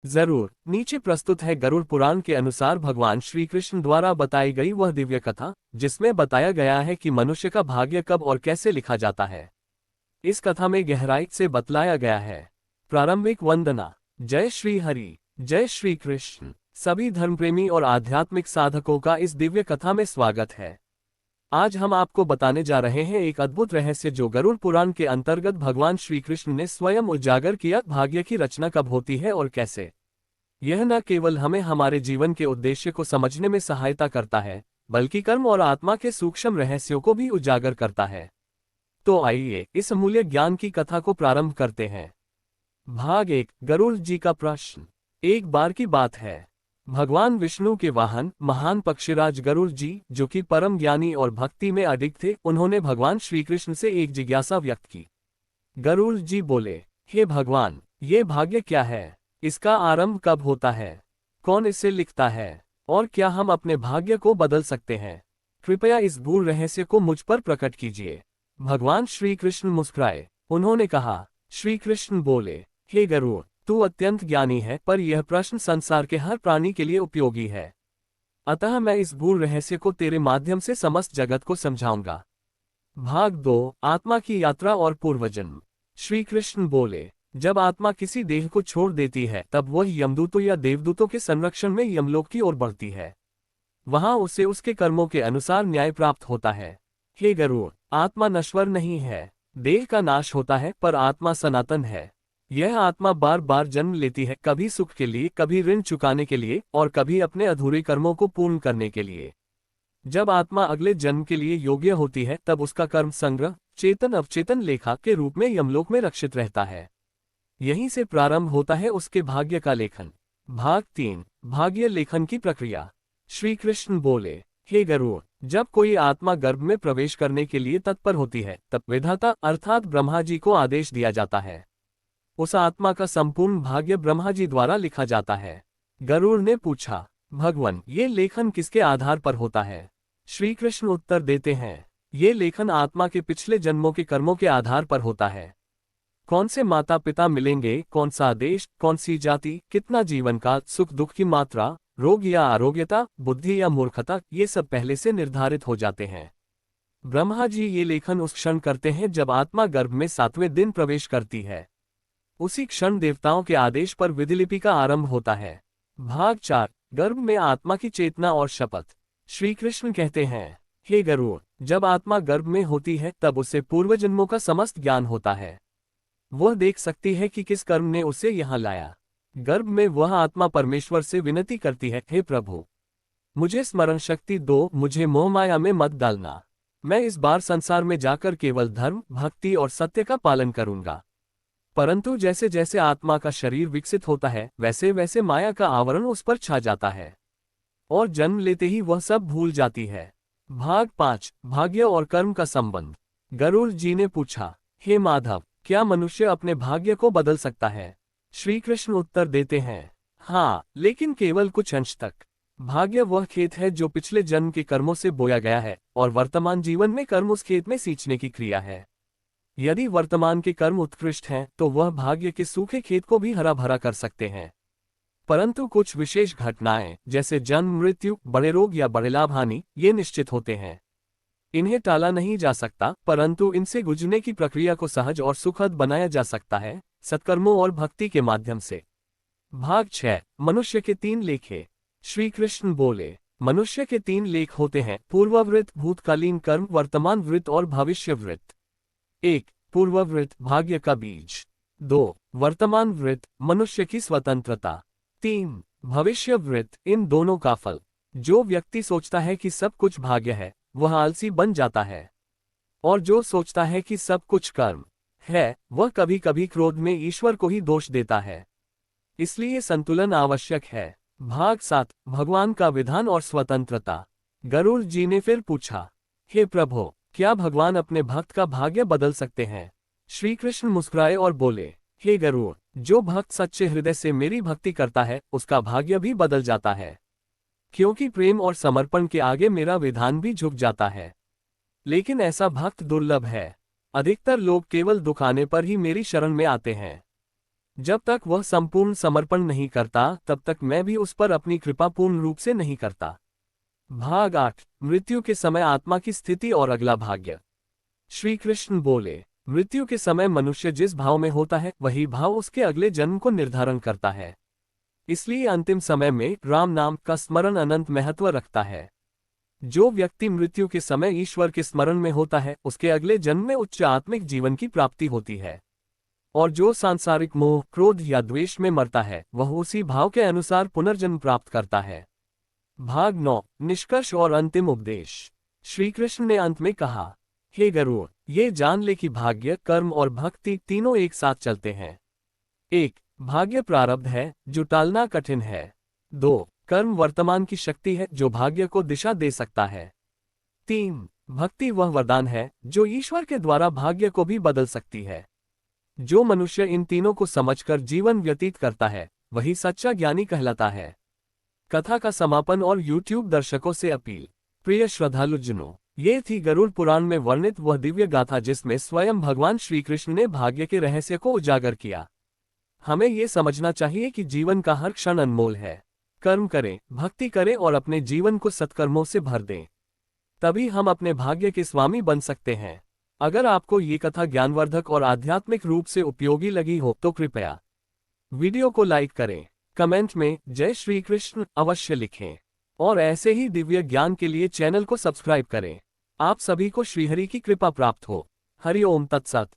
जरूर। नीचे प्रस्तुत है गरुड़ पुराण के अनुसार भगवान श्री कृष्ण द्वारा बताई गई वह दिव्य कथा, जिसमें बताया गया है कि मनुष्य का भाग्य कब और कैसे लिखा जाता है। इस कथा में गहराई से बतलाया गया है। प्रारंभिक वंदना। जय श्री हरि, जय श्री कृष्ण। सभी धर्मप्रेमी और आध्यात्मिक साधकों का इस दिव्य कथा में स्वागत है। आज हम आपको बताने जा रहे हैं एक अद्भुत रहस्य जो गरुड़ पुराण के अंतर्गत भगवान श्री कृष्ण ने स्वयं उजागर किया। भाग्य की रचना कब होती है और कैसे। यह न केवल हमें हमारे जीवन के उद्देश्य को समझने में सहायता करता है, बल्कि कर्म और आत्मा के सूक्ष्म रहस्यों को भी उजागर करता है। तो आइए इस अमूल्य ज्ञान की कथा को प्रारंभ करते हैं। भाग 1। गरुड़ जी का प्रश्न। एक बार की बात है, भगवान विष्णु के वाहन महान पक्षीराज गरुड़ जी, जो कि परम ज्ञानी और भक्ति में अडिग थे, उन्होंने भगवान श्री कृष्ण से एक जिज्ञासा व्यक्त की। गरुड़ जी बोले, हे भगवान, ये भाग्य क्या है? इसका आरंभ कब होता है? कौन इसे लिखता है? और क्या हम अपने भाग्य को बदल सकते हैं? कृपया इस गूढ़ रहस्य को मुझ पर प्रकट कीजिए। भगवान श्री कृष्ण मुस्कुराए। उन्होंने कहा, श्री कृष्ण बोले, हे गरुड़, तू अत्यंत ज्ञानी है, पर यह प्रश्न संसार के हर प्राणी के लिए उपयोगी है। अतः मैं इस गूढ़ रहस्य को तेरे माध्यम से समस्त जगत को समझाऊंगा। भाग 2। आत्मा की यात्रा और पूर्वजन्म। श्री कृष्ण बोले, जब आत्मा किसी देह को छोड़ देती है, तब वह यमदूतों या देवदूतों के संरक्षण में यमलोक की ओर बढ़ती है। वहां उसे उसके कर्मों के अनुसार न्याय प्राप्त होता है। हे गरुड़, आत्मा नश्वर नहीं है। देह का नाश होता है, पर आत्मा सनातन है। यह आत्मा बार बार जन्म लेती है, कभी सुख के लिए, कभी ऋण चुकाने के लिए, और कभी अपने अधूरे कर्मों को पूर्ण करने के लिए। जब आत्मा अगले जन्म के लिए योग्य होती है, तब उसका कर्म संग्रह चेतन अवचेतन लेखा के रूप में यमलोक में रक्षित रहता है। यहीं से प्रारंभ होता है उसके भाग्य का लेखन। भाग 3। भाग्य लेखन की प्रक्रिया। श्री कृष्ण बोले, हे गरुड़, जब कोई आत्मा गर्भ में प्रवेश करने के लिए तत्पर होती है, तब विधाता अर्थात ब्रह्मा जी को आदेश दिया जाता है। उस आत्मा का संपूर्ण भाग्य ब्रह्मा जी द्वारा लिखा जाता है। गरुड़ ने पूछा, भगवान, ये लेखन किसके आधार पर होता है? श्री कृष्ण उत्तर देते हैं, ये लेखन आत्मा के पिछले जन्मों के कर्मों के आधार पर होता है। कौन से माता पिता मिलेंगे, कौन सा देश, कौन सी जाति, कितना जीवन काल, सुख दुख की मात्रा, रोग या आरोग्यता, बुद्धि या मूर्खता, ये सब पहले से निर्धारित हो जाते हैं। ब्रह्मा जी ये लेखन उस क्षण करते हैं जब आत्मा गर्भ में 7वें दिन प्रवेश करती है। उसी क्षण देवताओं के आदेश पर विधिलिपि का आरंभ होता है। भाग 4। गर्भ में आत्मा की चेतना और शपथ। श्री कृष्ण कहते हैं, हे गरुड़, जब आत्मा गर्भ में होती है, तब उसे पूर्व जन्मों का समस्त ज्ञान होता है। वह देख सकती है कि किस कर्म ने उसे यहाँ लाया। गर्भ में वह आत्मा परमेश्वर से विनती करती है, हे प्रभु, मुझे स्मरण शक्ति दो, मुझे मोहमाया में मत डालना। मैं इस बार संसार में जाकर केवल धर्म, भक्ति और सत्य का पालन करूंगा। परंतु जैसे जैसे आत्मा का शरीर विकसित होता है, वैसे वैसे माया का आवरण उस पर छा जाता है, और जन्म लेते ही वह सब भूल जाती है। भाग 5। भाग्य और कर्म का संबंध। गरुड़ जी ने पूछा, हे माधव, क्या मनुष्य अपने भाग्य को बदल सकता है? श्री कृष्ण उत्तर देते हैं, हाँ, लेकिन केवल कुछ अंश तक। भाग्य वह खेत है जो पिछले जन्म के कर्मों से बोया गया है, और वर्तमान जीवन में कर्म उस खेत में सींचने की क्रिया है। यदि वर्तमान के कर्म उत्कृष्ट हैं, तो वह भाग्य के सूखे खेत को भी हरा भरा कर सकते हैं। परंतु कुछ विशेष घटनाएं, जैसे जन्म, मृत्यु, बड़े रोग या बड़े लाभ हानि, ये निश्चित होते हैं। इन्हें टाला नहीं जा सकता, परंतु इनसे गुजरने की प्रक्रिया को सहज और सुखद बनाया जा सकता है, सत्कर्मों और भक्ति के माध्यम से। भाग 6। मनुष्य के 3 लेखे। श्री कृष्ण बोले, मनुष्य के 3 लेख होते हैं, पूर्ववृत्त, भूतकालीन कर्म, वर्तमान वृत्त और भविष्यवृत्त। 1। पूर्ववृत्त, भाग्य का बीज। 2। वर्तमान वृत्त, मनुष्य की स्वतंत्रता। 3। भविष्यवृत्त, इन दोनों का फल। जो व्यक्ति सोचता है कि सब कुछ भाग्य है, वह आलसी बन जाता है, और जो सोचता है कि सब कुछ कर्म है, वह कभी कभी क्रोध में ईश्वर को ही दोष देता है। इसलिए संतुलन आवश्यक है। भाग 7। भगवान का विधान और स्वतंत्रता। गरुड़ जी ने फिर पूछा, हे प्रभु, क्या भगवान अपने भक्त का भाग्य बदल सकते हैं? श्री कृष्ण मुस्कुराए और बोले, हे गरुड़, जो भक्त सच्चे हृदय से मेरी भक्ति करता है, उसका भाग्य भी बदल जाता है, क्योंकि प्रेम और समर्पण के आगे मेरा विधान भी झुक जाता है। लेकिन ऐसा भक्त दुर्लभ है। अधिकतर लोग केवल दुखाने पर ही मेरी शरण में आते हैं। जब तक वह संपूर्ण समर्पण नहीं करता तब तक मैं भी उस पर अपनी कृपा पूर्ण रूप से नहीं करता। भाग 8, मृत्यु के समय आत्मा की स्थिति और अगला भाग्य। श्री कृष्ण बोले, मृत्यु के समय मनुष्य जिस भाव में होता है वही भाव उसके अगले जन्म को निर्धारण करता है। इसलिए अंतिम समय में राम नाम का स्मरण अनंत महत्व रखता है। जो व्यक्ति मृत्यु के समय ईश्वर के स्मरण में होता है उसके अगले जन्म में उच्च आत्मिक जीवन की प्राप्ति होती है। और जो सांसारिक मोह, क्रोध या द्वेष में मरता है वह उसी भाव के अनुसार पुनर्जन्म प्राप्त करता है। भाग 9, निष्कर्ष और अंतिम उपदेश। श्री कृष्ण ने अंत में कहा, हे गरुड़, ये जान ले कि भाग्य, कर्म और भक्ति तीनों एक साथ चलते हैं। 1. भाग्य प्रारब्ध है जो टालना कठिन है। 2. कर्म वर्तमान की शक्ति है जो भाग्य को दिशा दे सकता है। 3. भक्ति वह वरदान है जो ईश्वर के द्वारा भाग्य को भी बदल सकती है। जो मनुष्य इन तीनों को समझकर जीवन व्यतीत करता है वही सच्चा ज्ञानी कहलाता है। कथा का समापन और YouTube दर्शकों से अपील। प्रिय श्रद्धालुजनों, ये थी गरुड़ पुराण में वर्णित वह दिव्य गाथा जिसमें स्वयं भगवान श्री कृष्ण ने भाग्य के रहस्य को उजागर किया। हमें ये समझना चाहिए कि जीवन का हर क्षण अनमोल है। कर्म करें, भक्ति करें और अपने जीवन को सत्कर्मों से भर दें। तभी हम अपने भाग्य के स्वामी बन सकते हैं। अगर आपको ये कथा ज्ञानवर्धक और आध्यात्मिक रूप से उपयोगी लगी हो तो कृपया वीडियो को लाइक करें, कमेंट में जय श्री कृष्ण अवश्य लिखें और ऐसे ही दिव्य ज्ञान के लिए चैनल को सब्सक्राइब करें। आप सभी को श्रीहरि की कृपा प्राप्त हो। हरि ओम तत्सत।